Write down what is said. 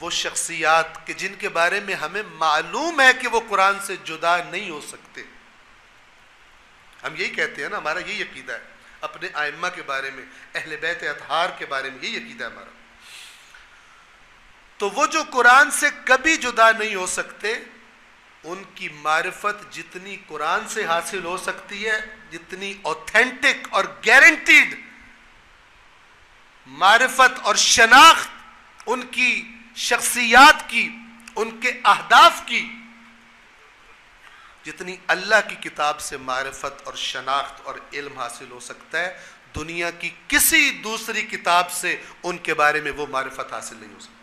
وہ شخصیات کہ جن کے بارے میں ہمیں معلوم ہے کہ وہ قرآن سے جدا نہیں ہو سکتے. ہم یہی کہتے ہیں نا، ہمارا یہی عقیدہ ہے اپنے ائمہ کے بارے میں، اہل بیت اطہار کے بارے میں، یہی عقیدہ ہے ہمارا. تو وہ جو قرآن سے کبھی جدا نہیں ہو سکتے، ان کی معرفت جتنی قرآن سے حاصل ہو سکتی ہے، جتنی اوتھینٹک اور گارنٹیڈ معرفت اور شناخت ان کی شخصیات کی، ان کے اہداف کی، جتنی اللہ کی کتاب سے معرفت اور شناخت اور علم حاصل ہو سکتا ہے، دنیا کی کسی دوسری کتاب سے ان کے بارے میں وہ معرفت حاصل نہیں ہو سکتی.